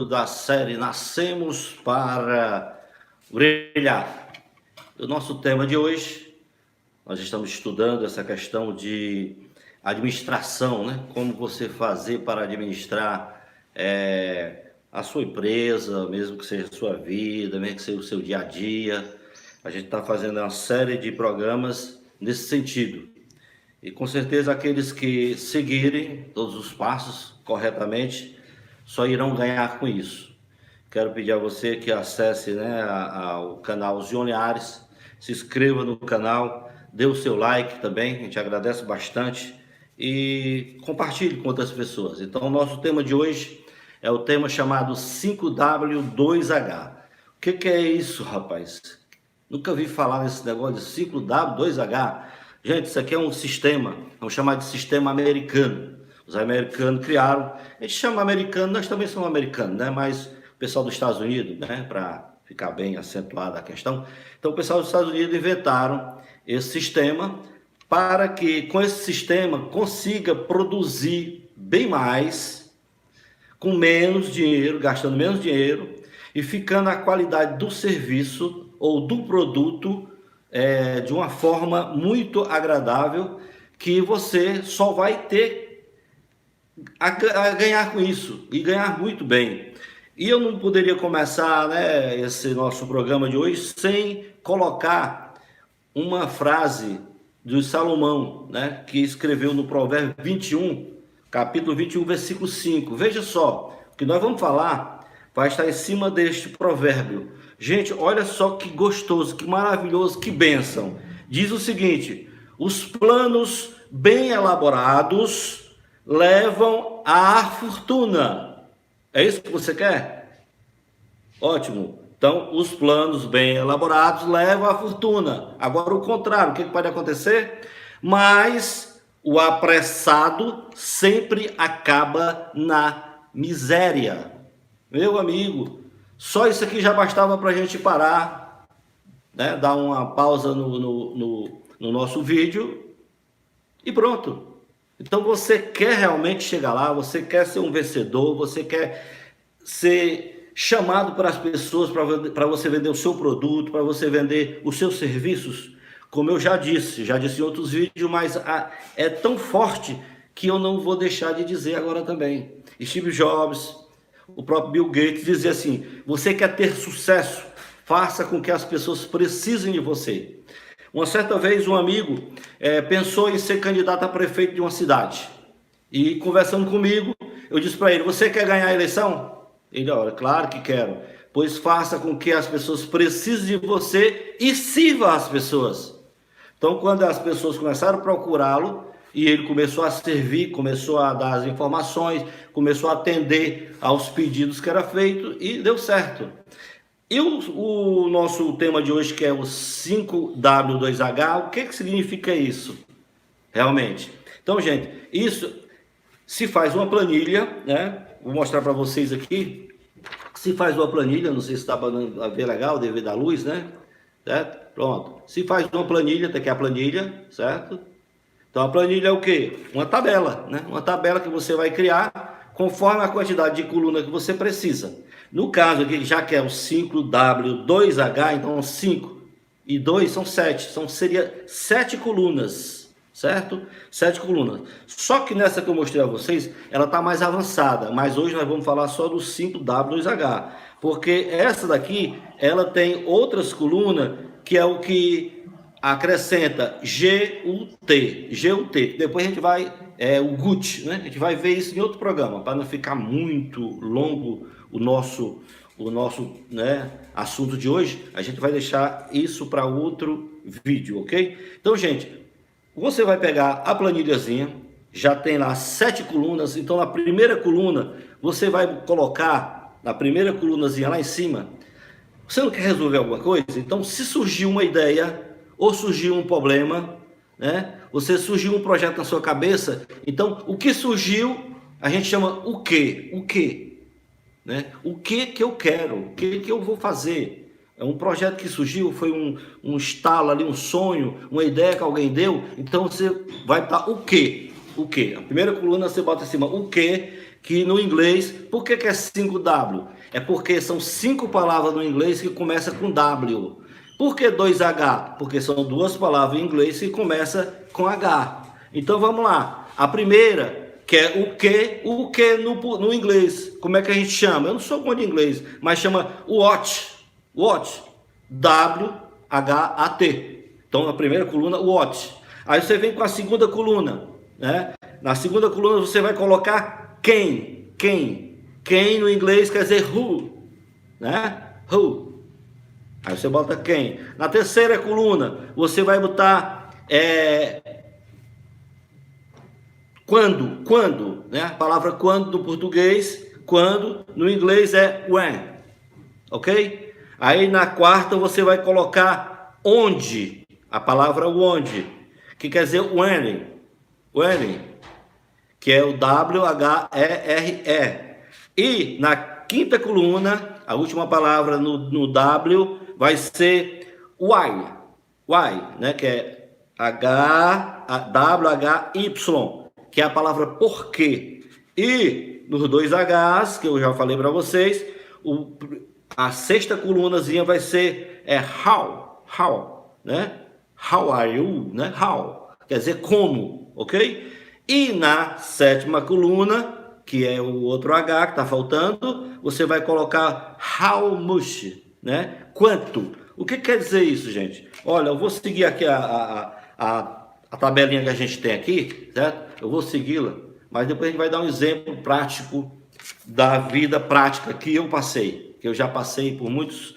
Da série Nascemos para Brilhar. O nosso tema de hoje, nós estamos estudando essa questão de administração, né? Como você fazer para administrar a sua empresa, mesmo que seja a sua vida, mesmo que seja o seu dia a dia. A gente está fazendo uma série de programas nesse sentido. E com certeza aqueles que seguirem todos os passos corretamente só irão ganhar com isso. Quero pedir a você que acesse o canal Zion Linhares, se inscreva no canal, dê o seu like também, a gente agradece bastante e compartilhe com outras pessoas. Então o nosso tema de hoje é o tema chamado 5W2H. O que é isso, rapaz? Nunca vi falar nesse negócio de 5W2H. Gente, isso aqui é um sistema, vamos chamar de sistema americano. Os americanos criaram, a gente chama americano, nós também somos americanos, né? Mas o pessoal dos Estados Unidos, né? Para ficar bem acentuada a questão. Então, o pessoal dos Estados Unidos inventaram esse sistema para que, com esse sistema, consiga produzir bem mais, com menos dinheiro, gastando menos dinheiro e ficando a qualidade do serviço ou do produto de uma forma muito agradável, que você só vai ter a ganhar com isso e ganhar muito bem. E eu não poderia começar, esse nosso programa de hoje sem colocar uma frase de Salomão, que escreveu no Provérbio 21, capítulo 21, versículo 5. Veja só, o que nós vamos falar vai estar em cima deste provérbio. Gente, olha só que gostoso, que maravilhoso, que bênção. Diz o seguinte: os planos bem elaborados levam à fortuna. É isso que você quer? Ótimo. Então, os planos bem elaborados levam à fortuna. Agora, o contrário, o que pode acontecer? Mas o apressado sempre acaba na miséria. Meu amigo, só isso aqui já bastava para a gente parar, dar uma pausa no nosso vídeo e pronto. Então você quer realmente chegar lá, você quer ser um vencedor, você quer ser chamado para as pessoas para você vender o seu produto, para você vender os seus serviços, como eu já disse em outros vídeos, mas é tão forte que eu não vou deixar de dizer agora também. Steve Jobs, o próprio Bill Gates dizia assim: você quer ter sucesso, faça com que as pessoas precisem de você. Uma certa vez um amigo pensou em ser candidato a prefeito de uma cidade. E conversando comigo, eu disse para ele: você quer ganhar a eleição? Ele: olha, claro que quero. Pois faça com que as pessoas precisem de você e sirva as pessoas. Então, quando as pessoas começaram a procurá-lo, e ele começou a servir, começou a dar as informações, começou a atender aos pedidos que era feito e deu certo. E o nosso tema de hoje, que é o 5W2H, o que significa isso? Realmente. Então, gente, isso se faz uma planilha, Vou mostrar para vocês aqui. Se faz uma planilha, não sei se está para ver legal, devido à luz, Certo? Pronto. Se faz uma planilha, tem aqui a planilha, certo? Então, a planilha é o quê? Uma tabela, Uma tabela que você vai criar conforme a quantidade de coluna que você precisa. No caso aqui, já que é o 5W2H, então 5 e 2 são 7. Seria 7 colunas, certo? 7 colunas. Só que nessa que eu mostrei a vocês, ela está mais avançada. Mas hoje nós vamos falar só do 5W2H. Porque essa daqui, ela tem outras colunas, que é o que acrescenta GUT. Depois a gente vai, o GUT, A gente vai ver isso em outro programa, para não ficar muito longo o nosso assunto de hoje. A gente vai deixar isso para outro vídeo, ok? Então, gente, você vai pegar a planilhazinha, já tem lá 7 colunas. Então, na primeira coluna, você vai colocar, na primeira colunazinha lá em cima, você não quer resolver alguma coisa? Então, se surgiu uma ideia ou surgiu um problema, Você surgiu um projeto na sua cabeça, então o que surgiu, a gente chama o quê? O que eu quero? O que eu vou fazer? É um projeto que surgiu, foi um estalo ali, um sonho, uma ideia que alguém deu. Então você vai estar o quê? A primeira coluna você bota em cima o quê que no inglês, por que é 5W? É porque são 5 palavras no inglês que começam com W. Por que 2H? Porque são 2 palavras em inglês que começam com H. Então vamos lá. A primeira, que é o que no inglês. Como é que a gente chama? Eu não sou bom de inglês, mas chama watch. Watch. W-H-A-T. Então a primeira coluna, watch. Aí você vem com a segunda coluna, né? Na segunda coluna você vai colocar quem. Quem no inglês quer dizer who, né? Who. Aí você bota quem. Na terceira coluna você vai botar quando, né? A palavra quando no português, quando no inglês é when, ok? Aí na quarta você vai colocar onde, a palavra onde, que quer dizer when, que é o W-H-E-R-E. E na quinta coluna, a última palavra no W vai ser why, né? Que é W-H-Y, que é a palavra porquê. E nos 2 H's, que eu já falei para vocês, a sexta colunazinha vai ser how, né? How are you, né? How, quer dizer como, ok? E na sétima coluna, que é o outro H que está faltando, você vai colocar how much, né? Quanto. O que quer dizer isso, gente? Olha, eu vou seguir aqui a tabelinha que a gente tem aqui, certo? Eu vou segui-la, mas depois a gente vai dar um exemplo prático da vida prática que eu passei, que eu já passei por muitos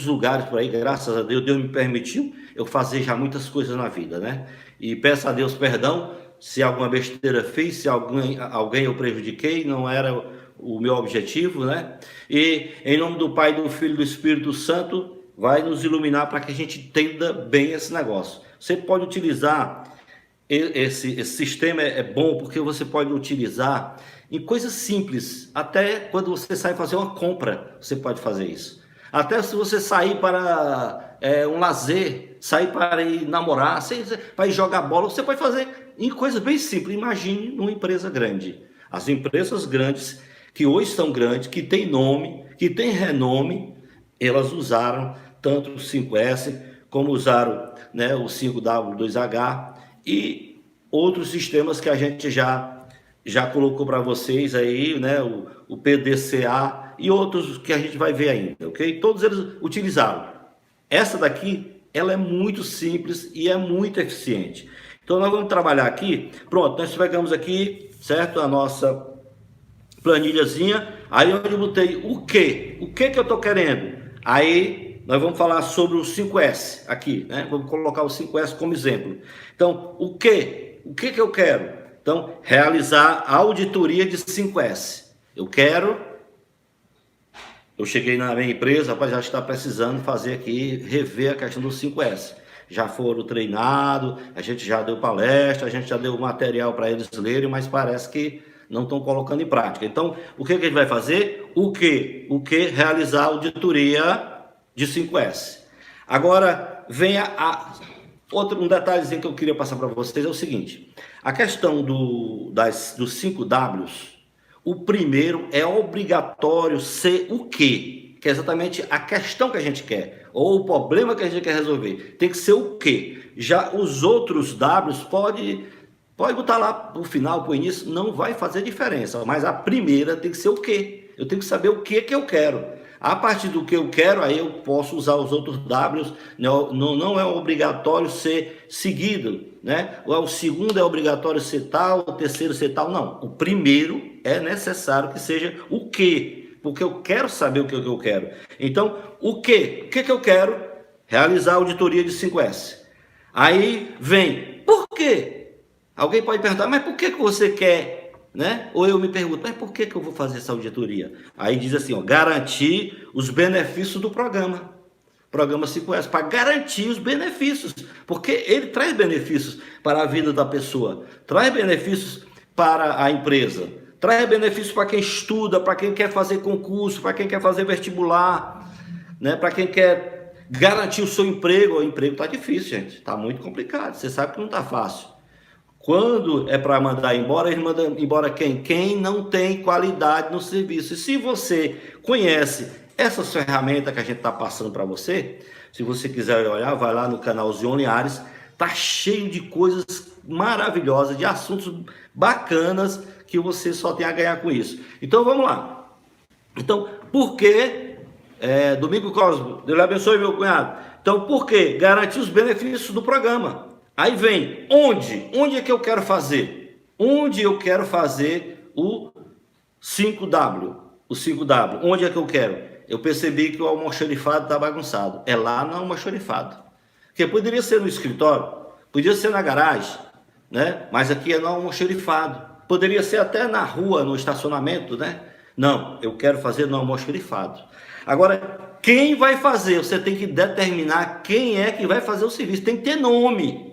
lugares por aí, graças a Deus, Deus me permitiu eu fazer já muitas coisas na vida, né? E peço a Deus perdão se alguma besteira fiz, se alguém eu prejudiquei, não era o meu objetivo, né? E em nome do Pai, do Filho e do Espírito Santo, vai nos iluminar para que a gente entenda bem esse negócio. Você pode utilizar, esse sistema é bom porque você pode utilizar em coisas simples, até quando você sai fazer uma compra, você pode fazer isso. Até se você sair para um lazer, sair para ir namorar, para ir jogar bola, você pode fazer em coisas bem simples. Imagine numa empresa grande. As empresas grandes, que hoje são grandes, que têm nome, que têm renome, elas usaram tanto o 5S, como usaram, né, o 5W2H e outros sistemas que a gente já colocou para vocês aí, né, o PDCA e outros que a gente vai ver ainda, ok? Todos eles utilizaram. Essa daqui, ela é muito simples e é muito eficiente. Então nós vamos trabalhar aqui, pronto, nós pegamos aqui, certo, a nossa planilhazinha, aí onde eu botei o que eu estou querendo, aí nós vamos falar sobre o 5S aqui, né, vamos colocar o 5S como exemplo. Então, o que eu quero? Então, realizar a auditoria de 5S, eu cheguei na minha empresa, rapaz, já está precisando fazer aqui, rever a questão do 5S. Já foram treinados, a gente já deu palestra, a gente já deu material para eles lerem, mas parece que não estão colocando em prática. Então, o que a gente vai fazer? O que? Realizar a auditoria de 5S. Agora, vem um detalhezinho que eu queria passar para vocês, é o seguinte. A questão dos 5 Ws, o primeiro é obrigatório ser o quê? Que é exatamente a questão que a gente quer, ou o problema que a gente quer resolver. Tem que ser o quê? Já os outros Ws pode botar lá no final, para o início, não vai fazer diferença. Mas a primeira tem que ser o quê? Eu tenho que saber o que eu quero. A partir do que eu quero, aí eu posso usar os outros Ws. Não é obrigatório ser seguido, né? O segundo é obrigatório ser tal, o terceiro ser tal. Não, o primeiro é necessário que seja o quê? Porque eu quero saber o que eu quero. Então, o que eu quero? Realizar a auditoria de 5S. Aí vem, por quê? Alguém pode perguntar, mas por que você quer, né? Ou eu me pergunto, mas por que eu vou fazer essa auditoria? Aí diz assim, ó, garantir os benefícios do programa 5S, para garantir os benefícios, porque ele traz benefícios para a vida da pessoa, traz benefícios para a empresa, traz benefícios para quem estuda, para quem quer fazer concurso, para quem quer fazer vestibular, né? Para quem quer garantir o seu emprego. O emprego está difícil, gente, está muito complicado, você sabe que não está fácil. Quando é para mandar embora, eles mandam embora quem? Quem não tem qualidade no serviço. E se você conhece essas ferramentas que a gente está passando para você, se você quiser olhar, vai lá no canal Zion Linhares, tá cheio de coisas maravilhosas, de assuntos bacanas que você só tem a ganhar com isso. Então vamos lá. Então, por que, Domingo Cosmo, Deus lhe abençoe, meu cunhado. Então, por que garantir os benefícios do programa? Aí vem, onde é que eu quero fazer? Onde eu quero fazer o 5W? O 5W, onde é que eu quero? Eu percebi que o almoxarifado está bagunçado. É lá no almoxarifado. Porque poderia ser no escritório, podia ser na garagem, né? Mas aqui é no almoxarifado. Poderia ser até na rua, no estacionamento, né? Não, eu quero fazer no almoxarifado. Agora, quem vai fazer? Você tem que determinar quem é que vai fazer o serviço. Tem que ter nome.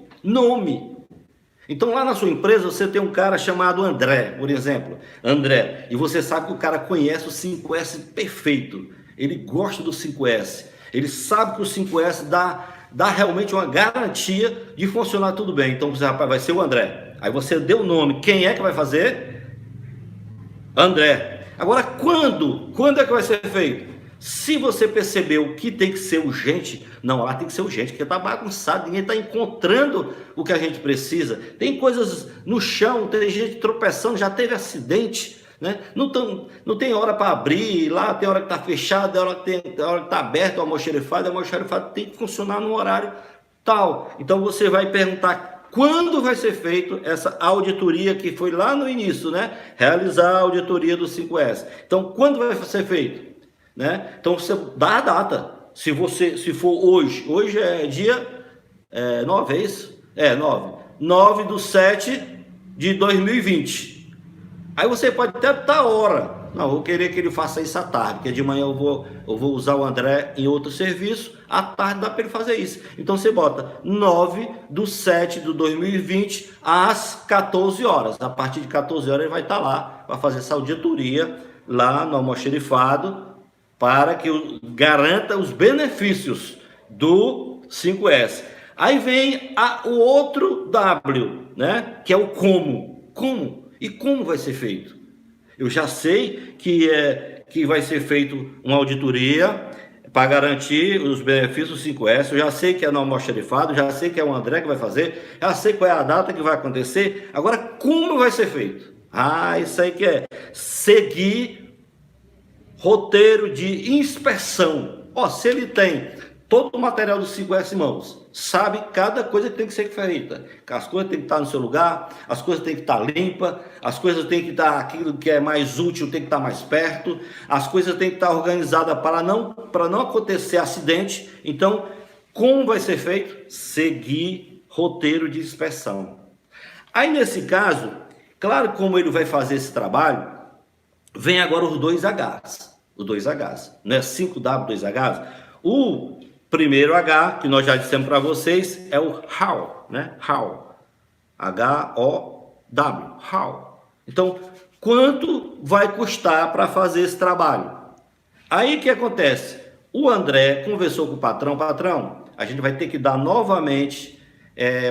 Então lá na sua empresa você tem um cara chamado André, por exemplo. André, e você sabe que o cara conhece o 5S perfeito. Ele gosta do 5S. Ele sabe que o 5S dá realmente uma garantia de funcionar tudo bem. Então você, rapaz, vai ser o André. Aí você deu o nome. Quem é que vai fazer? André. Agora, quando é que vai ser feito? Se você percebeu que tem que ser urgente, não, lá tem que ser urgente, porque está bagunçado, ninguém está encontrando o que a gente precisa. Tem coisas no chão, tem gente tropeçando, já teve acidente, né? Não tem hora para abrir, lá tem hora que está fechado, tem hora que está aberto o almoxarifado tem que funcionar no horário tal. Então você vai perguntar quando vai ser feito essa auditoria que foi lá no início, né? Realizar a auditoria do 5S. Então, quando vai ser feito? Né? Então você dá a data. Se for hoje é dia 9, é isso? 9/7/2020. Aí você pode até dar hora. Não, eu vou querer que ele faça isso à tarde, porque de manhã eu vou usar o André em outro serviço, à tarde dá para ele fazer isso. Então você bota 9/7/2020 às 14 horas. A partir de 14 horas ele vai estar lá para fazer essa auditoria lá no almoxarifado, para que garanta os benefícios do 5S. Aí vem o outro W, né? Que é o como. Como? E como vai ser feito? Eu já sei que vai ser feito uma auditoria para garantir os benefícios do 5S. Eu já sei que é no almoxarifado, já sei que é o André que vai fazer, já sei qual é a data que vai acontecer. Agora, como vai ser feito? Isso aí que é seguir roteiro de inspeção. Se ele tem todo o material do 5S em mãos, sabe cada coisa que tem que ser feita. As coisas têm que estar no seu lugar, as coisas têm que estar limpas, as coisas têm que estar, aquilo que é mais útil tem que estar mais perto, as coisas têm que estar organizadas para não acontecer acidente. Então, como vai ser feito? Seguir roteiro de inspeção. Aí, nesse caso, claro, como ele vai fazer esse trabalho, vem agora os 2Hs. Os 2Hs. Não é 5W, 2Hs? O primeiro H, que nós já dissemos para vocês, é o how, né? How. H-O-W. How. Então, quanto vai custar para fazer esse trabalho? Aí o que acontece? O André conversou com o patrão, a gente vai ter que dar novamente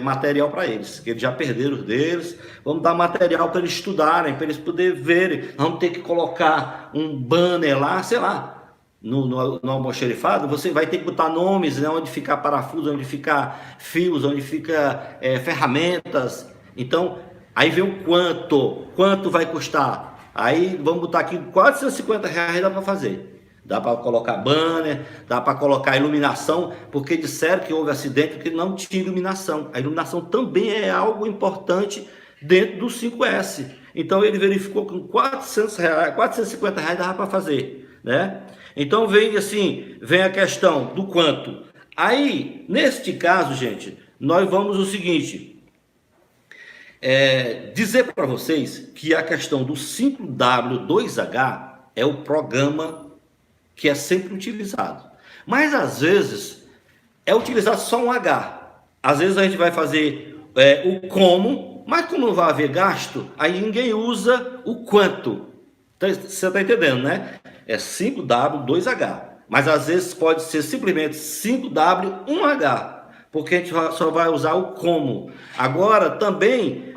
material para eles, que eles já perderam os deles. Vamos dar material para eles estudarem, para eles poderem verem. Vamos ter que colocar um banner lá, sei lá, no almoxarifado. Você vai ter que botar nomes, né, onde ficar parafuso, onde ficar fios, onde fica ferramentas. Então, aí vem o quanto vai custar. Aí vamos botar aqui R$450, dá para fazer. Dá para colocar banner, dá para colocar iluminação, porque disseram que houve acidente porque não tinha iluminação. A iluminação também é algo importante dentro do 5S. Então ele verificou que com R$450 dava para fazer, né? Então vem a questão do quanto. Aí, neste caso, gente, nós vamos o seguinte, dizer para vocês que a questão do 5W2H é o programa que é sempre utilizado. Mas, às vezes, é utilizado só um H. Às vezes, a gente vai fazer o como, mas como não vai haver gasto, aí ninguém usa o quanto. Você está entendendo, né? É 5W, 2H. Mas, às vezes, pode ser simplesmente 5W, 1H. Porque a gente só vai usar o como. Agora, também,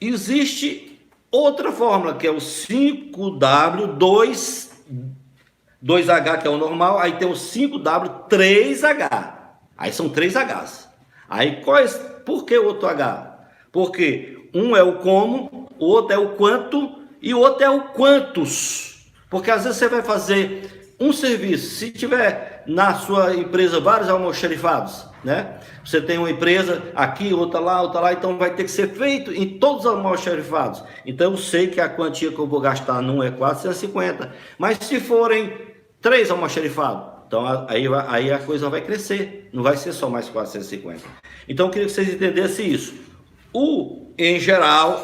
existe outra fórmula, que é o 5W2H, que é o normal, aí tem o 5W3H. Aí são 3 Hs. Aí por que o outro H? Porque um é o como, o outro é o quanto e o outro é o quantos. Porque às vezes você vai fazer um serviço, se tiver na sua empresa vários almoxarifados, né? Você tem uma empresa aqui, outra lá, então vai ter que ser feito em todos os almoxarifados. Então eu sei que a quantia que eu vou gastar num é 450, mas se forem 3 almoxarifados, então aí a coisa vai crescer, não vai ser só mais 450. Então eu queria que vocês entendessem isso. Em geral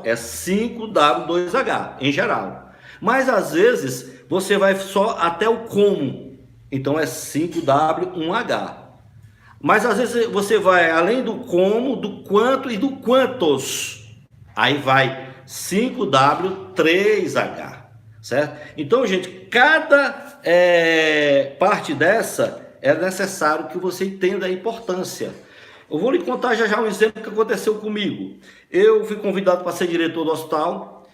é 5W2H, em geral. Mas às vezes você vai só até o como, então é 5W1H. Mas às vezes você vai além do como, do quanto e do quantos. Aí vai 5W3H, certo? Então, gente, cada parte dessa é necessário que você entenda a importância. Eu vou lhe contar já um exemplo que aconteceu comigo. Eu fui convidado para ser diretor do hospital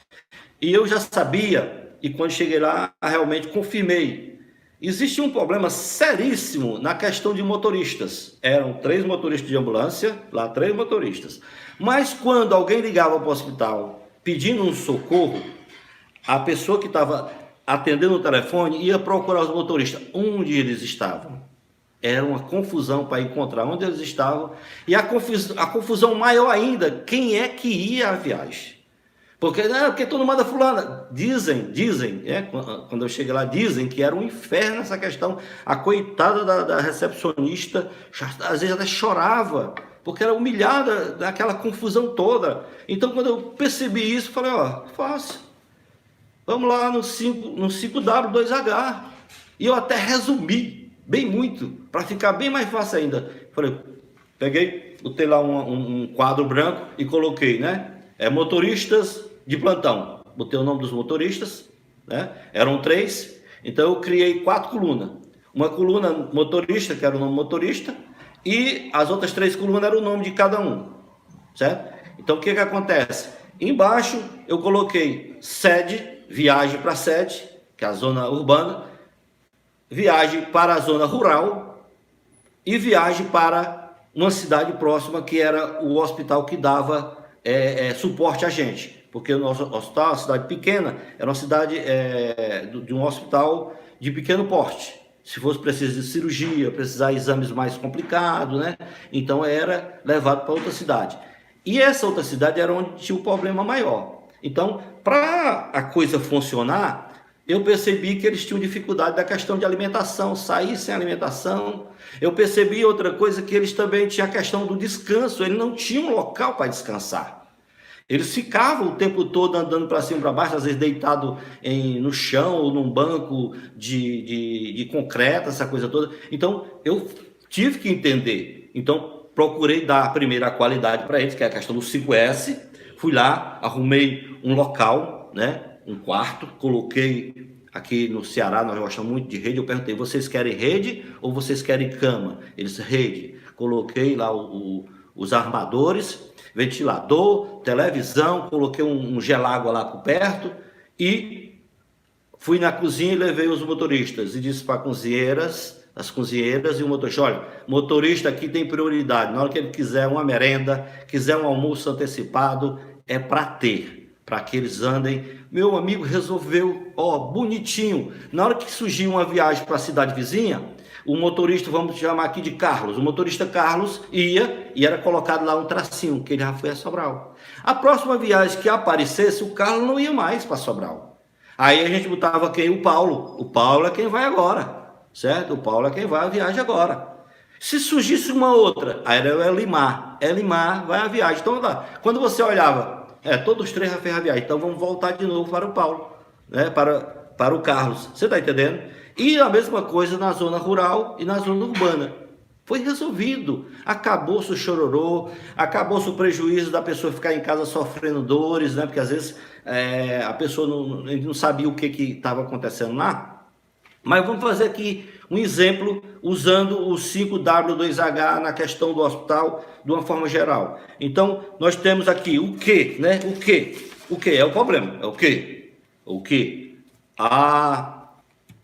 e eu já sabia, e quando cheguei lá, realmente confirmei. Existe um problema seríssimo na questão de motoristas. Eram 3 motoristas de ambulância, lá 3 motoristas. Mas quando alguém ligava para o hospital pedindo um socorro, a pessoa que estava atendendo o telefone ia procurar os motoristas onde eles estavam. Era uma confusão para encontrar onde eles estavam. E a confusão maior ainda, quem é que ia à viagem? Porque todo mundo manda fulana. Dizem, quando eu cheguei lá, dizem que era um inferno essa questão. A coitada da recepcionista, às vezes até chorava, porque era humilhada naquela confusão toda. Então, quando eu percebi isso, falei, fácil. Vamos lá no 5W2H. E eu até resumi bem muito, para ficar bem mais fácil ainda. Botei lá um quadro branco e coloquei, né? Motoristas de plantão. Botei o nome dos motoristas, né? Eram 3, então eu criei 4 colunas. Uma coluna motorista, que era o nome motorista, e as outras 3 colunas eram o nome de cada um, certo? Então o que acontece? Embaixo eu coloquei sede, viagem para sede, que é a zona urbana, viagem para a zona rural e viagem para uma cidade próxima, que era o hospital que dava suporte a gente, porque o nosso hospital, uma cidade pequena, era uma cidade de um hospital de pequeno porte. Se fosse preciso de cirurgia, precisar de exames mais complicados, né? Então era levado para outra cidade. E essa outra cidade era onde tinha o problema maior. Então, para a coisa funcionar, eu percebi que eles tinham dificuldade da questão de alimentação, sair sem alimentação. Eu percebi outra coisa, que eles também tinham a questão do descanso, eles não tinham um local para descansar. Eles ficavam o tempo todo andando para cima e para baixo, às vezes deitado no chão ou num banco de concreto, essa coisa toda. Então, eu tive que entender. Então, procurei dar primeiro a qualidade para eles, que é a questão do 5S. Fui lá, arrumei um local, né? Um quarto, coloquei aqui no Ceará, nós gostamos muito de rede. Eu perguntei, vocês querem rede ou vocês querem cama? Eles, rede. Coloquei lá os armadores, ventilador, televisão, coloquei um gelágua lá por perto e fui na cozinha e levei os motoristas e disse para as cozinheiras e o motorista, olha, motorista aqui tem prioridade, na hora que ele quiser uma merenda, quiser um almoço antecipado, é para ter. Para que eles andem. Meu amigo resolveu, bonitinho. Na hora que surgiu uma viagem para a cidade vizinha, o motorista, vamos chamar aqui de Carlos, o motorista Carlos ia e era colocado lá um tracinho, que ele já foi a Sobral. A próxima viagem que aparecesse, o Carlos não ia mais para Sobral. Aí a gente botava quem? O Paulo. O Paulo é quem vai agora, certo? O Paulo é quem vai a viagem agora. Se surgisse uma outra, aí era o Elimar. Elimar vai a viagem. Então, lá, quando você olhava, todos os 3 já fez a viagem, então vamos voltar de novo para o Paulo, né? para o Carlos, você está entendendo? E a mesma coisa na zona rural e na zona urbana. Foi resolvido, acabou-se o chororô, acabou-se o prejuízo da pessoa ficar em casa sofrendo dores, né? Porque às vezes a pessoa não sabia o que estava acontecendo lá. Mas vamos fazer aqui um exemplo usando o 5W2H na questão do hospital de uma forma geral. Então, nós temos aqui o que, né? O que? O que é o problema? É o que? O que? A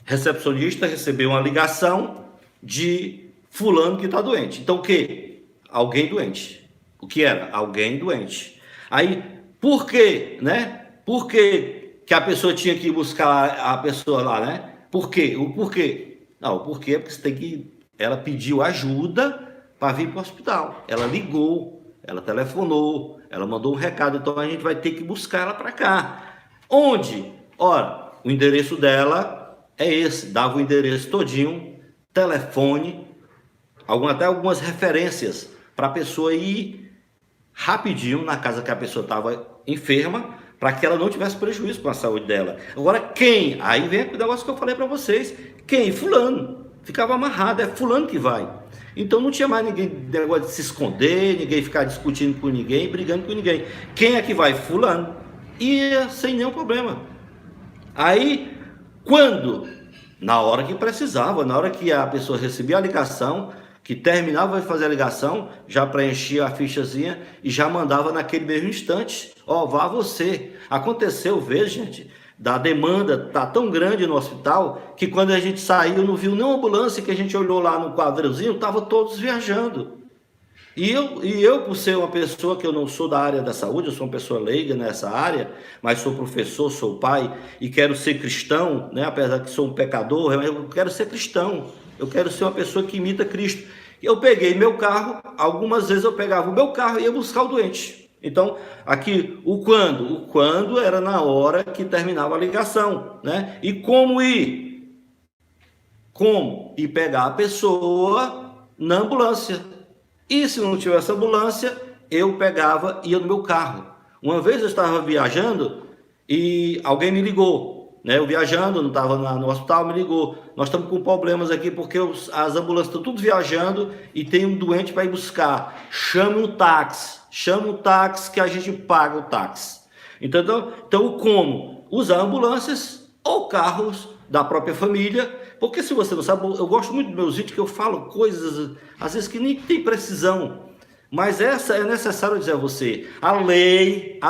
recepcionista recebeu uma ligação de fulano que está doente. Então, o que? Alguém doente. O que era? Alguém doente. Aí, por quê, né? Por que a pessoa tinha que buscar a pessoa lá, né? Por quê? O porquê? Não, o porquê é porque você tem que... Ela pediu ajuda para vir para o hospital. Ela ligou, ela telefonou, ela mandou um recado. Então a gente vai ter que buscar ela para cá. Onde? Ora, o endereço dela é esse. Dava o endereço todinho, telefone, até algumas referências para a pessoa ir rapidinho na casa que a pessoa estava enferma, para que ela não tivesse prejuízo com a saúde dela. Agora, quem? Aí vem o negócio que eu falei para vocês. Quem? Fulano. Ficava amarrado, é fulano que vai. Então não tinha mais ninguém, negócio de se esconder, ninguém ficar discutindo com ninguém, brigando com ninguém. Quem é que vai? Fulano. Ia sem nenhum problema. Aí, quando? Na hora que precisava, na hora que a pessoa recebia a ligação, que terminava de fazer a ligação, já preenchia a fichazinha e já mandava naquele mesmo instante. Ó, vá você. Aconteceu, veja, gente, da demanda tá tão grande no hospital, que quando a gente saiu, não viu nenhuma ambulância, que a gente olhou lá no quadrozinho, estavam todos viajando. E eu, por ser uma pessoa que eu não sou da área da saúde, eu sou uma pessoa leiga nessa área, mas sou professor, sou pai e quero ser cristão, né? Apesar que sou um pecador, eu quero ser cristão, eu quero ser uma pessoa que imita Cristo. Eu peguei meu carro, algumas vezes eu pegava o meu carro e ia buscar o doente. Então, aqui, o quando? O quando era na hora que terminava a ligação, né? E como ir? Como? Ir pegar a pessoa na ambulância. E se não tivesse ambulância, eu pegava e ia no meu carro. Uma vez eu estava viajando e alguém me ligou, né? Eu viajando, não estava no hospital, me ligou. Nós estamos com problemas aqui porque as ambulâncias estão tudo viajando e tem um doente para ir buscar. Chame um táxi que a gente paga o táxi. Então como? Usar ambulâncias ou carros da própria família, porque se você não sabe, eu gosto muito dos meus vídeos que eu falo coisas, às vezes que nem tem precisão, mas essa é necessário dizer a você. A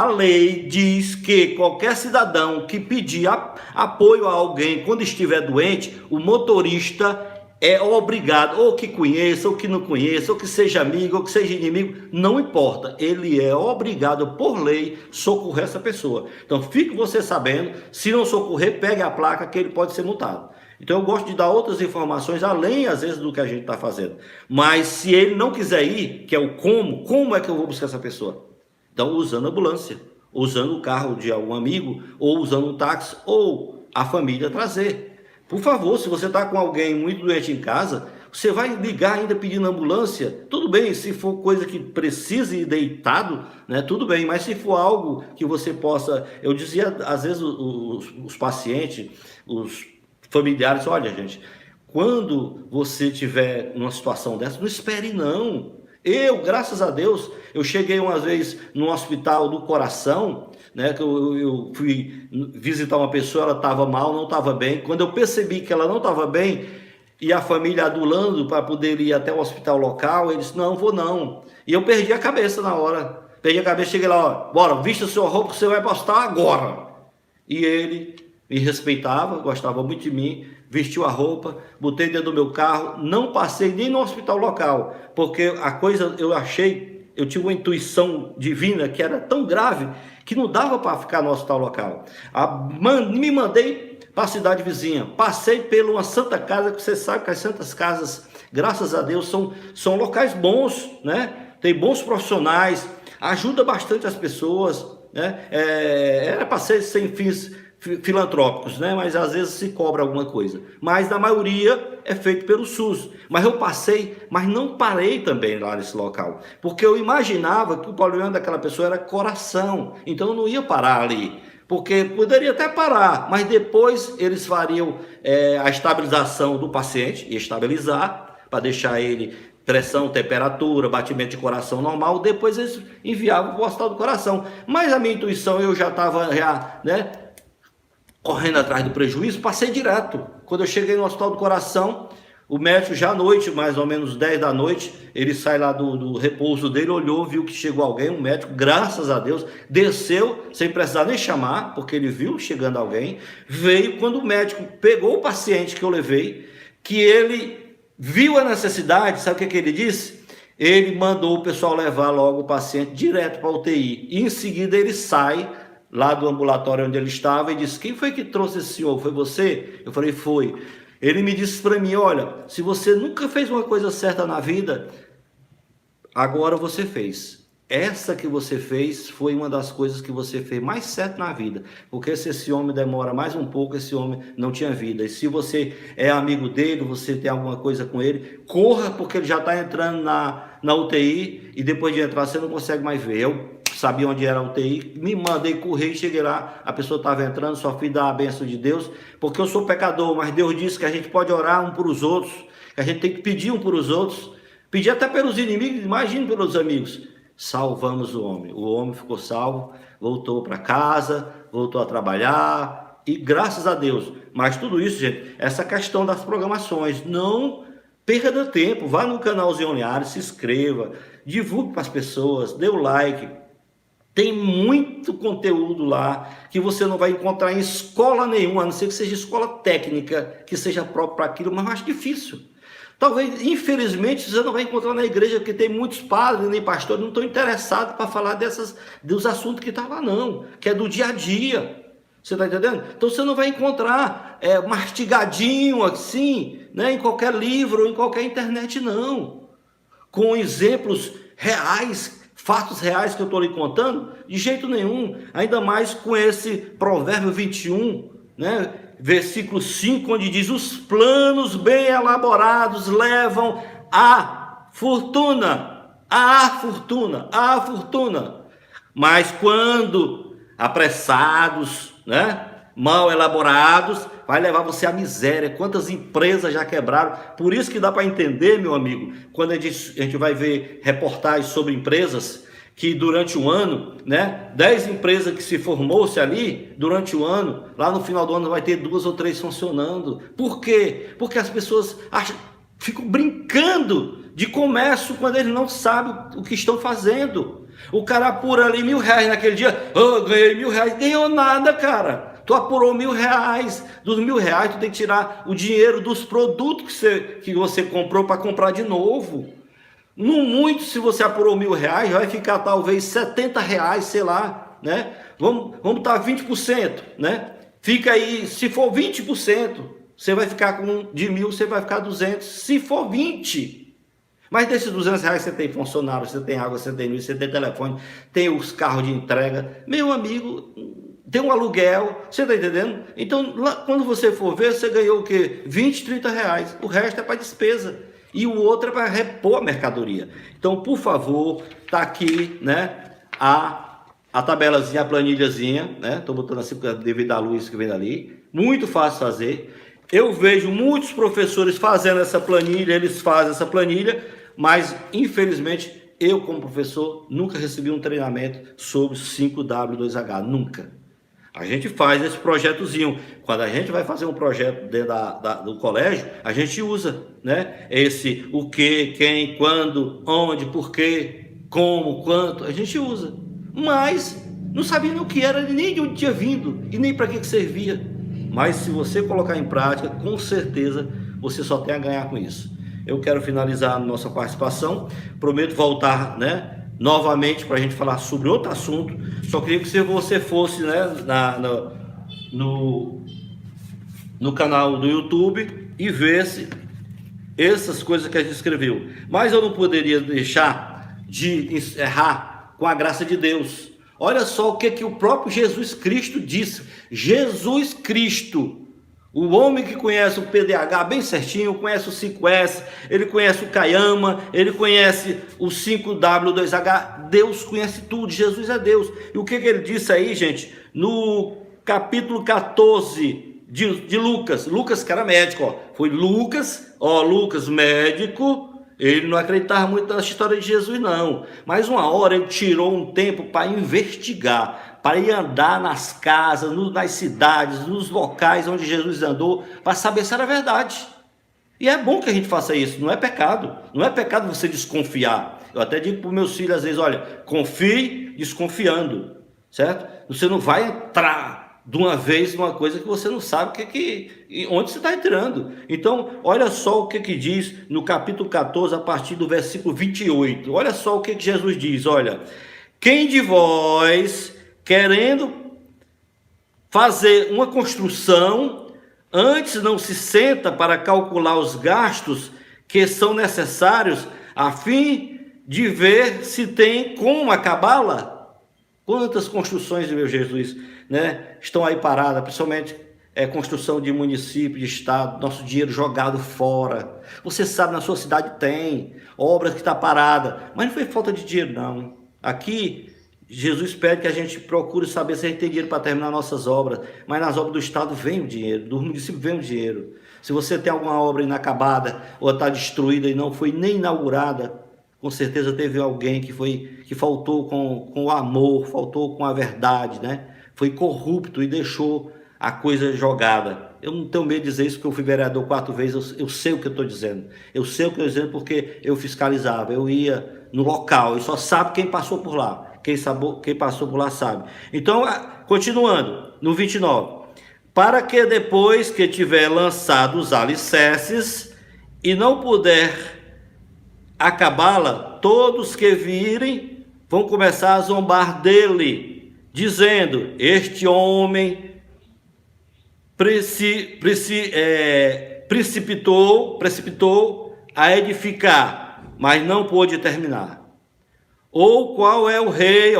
lei diz que qualquer cidadão que pedir apoio a alguém quando estiver doente, o motorista é obrigado, ou que conheça, ou que não conheça, ou que seja amigo, ou que seja inimigo, não importa, ele é obrigado por lei socorrer essa pessoa. Então fique você sabendo, se não socorrer, pegue a placa que ele pode ser multado. Então eu gosto de dar outras informações, além às vezes do que a gente está fazendo. Mas se ele não quiser ir, que é o como é que eu vou buscar essa pessoa? Então usando a ambulância, usando o carro de algum amigo, ou usando um táxi, ou a família trazer. Por favor, se você está com alguém muito doente em casa, você vai ligar ainda pedindo ambulância? Tudo bem, se for coisa que precise ir deitado, né, tudo bem, mas se for algo que você possa... Eu dizia, às vezes, os pacientes, os familiares, olha, gente, quando você estiver numa situação dessa, não espere não. Graças a Deus, eu cheguei uma vez no hospital do coração, né, que eu fui visitar uma pessoa, ela estava mal, não estava bem. Quando eu percebi que ela não estava bem, e a família adulando para poder ir até o hospital local, ele disse, não, vou não. E eu perdi a cabeça na hora. Perdi a cabeça, cheguei lá, ó, bora, vista sua roupa que você vai para o hospital agora. E ele me respeitava, gostava muito de mim, vestiu a roupa, botei dentro do meu carro, não passei nem no hospital local, porque a coisa, eu tive uma intuição divina que era tão grave que não dava para ficar no hospital local. Me mandei para a cidade vizinha, passei por uma santa casa, que você sabe que as santas casas, graças a Deus, são locais bons, né? Tem bons profissionais, ajuda bastante as pessoas, né? Era para ser sem fins filantrópicos, né? Mas às vezes se cobra alguma coisa, mas na maioria é feito pelo SUS. Mas eu passei, mas não parei também lá nesse local, porque eu imaginava que o problema daquela pessoa era coração, então eu não ia parar ali, porque poderia até parar, mas depois eles fariam a estabilização do paciente, ia estabilizar para deixar ele pressão, temperatura, batimento de coração normal, depois eles enviavam para o hospital do coração. Mas a minha intuição, eu já estava, né, correndo atrás do prejuízo, passei direto. Quando eu cheguei no Hospital do Coração, o médico já à noite, mais ou menos 10 da noite, ele sai lá do repouso dele, olhou, viu que chegou alguém, um médico, graças a Deus, desceu, sem precisar nem chamar, porque ele viu chegando alguém, veio. Quando o médico pegou o paciente que eu levei, que ele viu a necessidade, sabe o que ele disse? Ele mandou o pessoal levar logo o paciente direto para a UTI, e em seguida ele sai lá do ambulatório onde ele estava e disse: quem foi que trouxe esse senhor? Foi você? Eu falei: foi. Ele me disse para mim: olha, se você nunca fez uma coisa certa na vida, agora você fez. Essa que você fez foi uma das coisas que você fez mais certo na vida, porque se esse homem demora mais um pouco, esse homem não tinha vida. E se você é amigo dele, você tem alguma coisa com ele, corra, porque ele já está entrando na UTI, e depois de entrar você não consegue mais ver. Eu sabia onde era a UTI, me mandei correr, cheguei lá, a pessoa estava entrando, só fui dar a bênção de Deus, porque eu sou pecador, mas Deus disse que a gente pode orar um para os outros, que a gente tem que pedir um para os outros, pedir até pelos inimigos, imagine pelos amigos. Salvamos o homem ficou salvo, voltou para casa, voltou a trabalhar, e graças a Deus. Mas tudo isso, gente, essa questão das programações, não perda tempo, vá no canalzinho Linhares, se inscreva, divulgue para as pessoas, dê o like. Tem muito conteúdo lá que você não vai encontrar em escola nenhuma, a não ser que seja escola técnica, que seja própria para aquilo, mas eu acho difícil. Talvez, infelizmente, você não vai encontrar na igreja, porque tem muitos padres nem pastores não estão interessados para falar dos assuntos que estão lá, não, que é do dia a dia. Você está entendendo? Então você não vai encontrar mastigadinho assim, né, em qualquer livro ou em qualquer internet, não. Com exemplos reais, fatos reais que eu estou lhe contando, de jeito nenhum. Ainda mais com esse provérbio 21, né? Versículo 5, onde diz: os planos bem elaborados levam à fortuna, mas quando apressados, né, mal elaborados, vai levar você à miséria. Quantas empresas já quebraram? Por isso que dá para entender, meu amigo, quando a gente vai ver reportagens sobre empresas que durante um ano, né, 10 empresas que se formou-se ali durante o ano, lá no final do ano vai ter 2 ou 3 funcionando. Por quê? Porque as pessoas ficam brincando de comércio quando eles não sabem o que estão fazendo. O cara apura ali R$1.000 naquele dia, ganhei R$1.000, ganhou nada, cara. Tu apurou R$1.000, dos R$1.000 tu tem que tirar o dinheiro dos produtos que você comprou para comprar de novo. No muito, se você apurou R$1.000, vai ficar talvez R$70, sei lá, né? Vamos estar 20%, né? Fica aí, se for 20%, você vai ficar com de 1.000, você vai ficar 200, se for 20. Mas desses R$200 você tem funcionário, você tem água, você tem luz, você tem telefone, tem os carros de entrega. Meu amigo, tem um aluguel, você está entendendo? Então, lá, quando você for ver, você ganhou o quê? R$20, R$30. O resto é para despesa. E o outro é para repor a mercadoria. Então, por favor, tá aqui, né, a tabelazinha, a planilhazinha, né? Estou botando assim devido à luz que vem dali. Muito fácil fazer. Eu vejo muitos professores fazendo essa planilha, eles fazem essa planilha, mas infelizmente eu, como professor, nunca recebi um treinamento sobre 5W2H, nunca. A gente faz esse projetozinho. Quando a gente vai fazer um projeto dentro do colégio, a gente usa, né, esse o que, quem, quando, onde, porquê, como, quanto, a gente usa. Mas não sabia nem o que era, nem de onde tinha vindo e nem para que servia. Mas se você colocar em prática, com certeza você só tem a ganhar com isso. Eu quero finalizar a nossa participação. Prometo voltar, né, novamente para a gente falar sobre outro assunto. Só queria que se você fosse, né, no canal do YouTube e visse essas coisas que a gente escreveu. Mas eu não poderia deixar de encerrar com a graça de Deus. Olha só o que o próprio Jesus Cristo disse. Jesus Cristo, o homem que conhece o PDH bem certinho, conhece o 5S, ele conhece o Kayama, ele conhece o 5W2H, Deus conhece tudo, Jesus é Deus. E o que ele disse aí, gente, no capítulo 14 de Lucas, Lucas que era médico, ó, foi Lucas médico, ele não acreditava muito nessa história de Jesus não, mas uma hora ele tirou um tempo para investigar, para ir andar nas casas, nas cidades, nos locais onde Jesus andou, para saber se era verdade. E é bom que a gente faça isso, não é pecado. Não é pecado você desconfiar. Eu até digo para os meus filhos às vezes, olha, confie desconfiando, certo? Você não vai entrar de uma vez numa coisa que você não sabe onde você está entrando. Então, olha só o que diz no capítulo 14, a partir do versículo 28. Olha só o que Jesus diz, olha. Quem de vós, querendo fazer uma construção, antes não se senta para calcular os gastos que são necessários, a fim de ver se tem como acabá-la? Quantas construções, meu Jesus, né, estão aí paradas, principalmente construção de município, de estado, nosso dinheiro jogado fora. Você sabe, na sua cidade tem obras que está parada, mas não foi falta de dinheiro, não. Aqui, Jesus pede que a gente procure saber se a gente tem dinheiro para terminar nossas obras, mas nas obras do estado vem o dinheiro, do município vem o dinheiro. Se você tem alguma obra inacabada ou está destruída e não foi nem inaugurada, com certeza teve alguém que faltou com o amor, faltou com a verdade, né? Foi corrupto e deixou a coisa jogada. Eu não tenho medo de dizer isso, porque eu fui vereador 4 vezes, eu sei o que eu estou dizendo. Eu sei o que eu estou dizendo porque eu fiscalizava, eu ia no local, e só sabe quem passou por lá. Quem passou por lá sabe. Então, continuando, no 29. Para que depois que tiver lançado os alicerces e não puder acabá-la, todos que virem vão começar a zombar dele, dizendo: este homem precipitou a edificar, mas não pôde terminar. Ou qual é o rei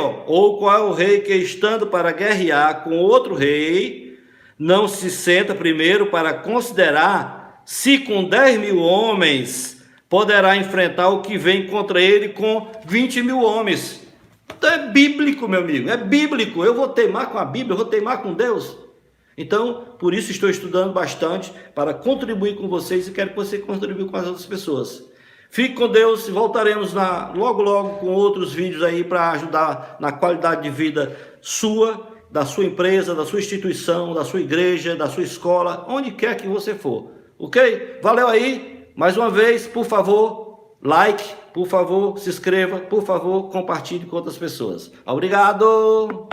que, estando para guerrear com outro rei, não se senta primeiro para considerar se com 10.000 homens poderá enfrentar o que vem contra ele com 20.000 homens. Então é bíblico, meu amigo, é bíblico. Eu vou teimar com a Bíblia, eu vou teimar com Deus. Então, por isso estou estudando bastante para contribuir com vocês e quero que você contribua com as outras pessoas. Fique com Deus e voltaremos logo com outros vídeos aí para ajudar na qualidade de vida sua, da sua empresa, da sua instituição, da sua igreja, da sua escola, onde quer que você for. Ok? Valeu aí. Mais uma vez, por favor, like, por favor, se inscreva, por favor, compartilhe com outras pessoas. Obrigado!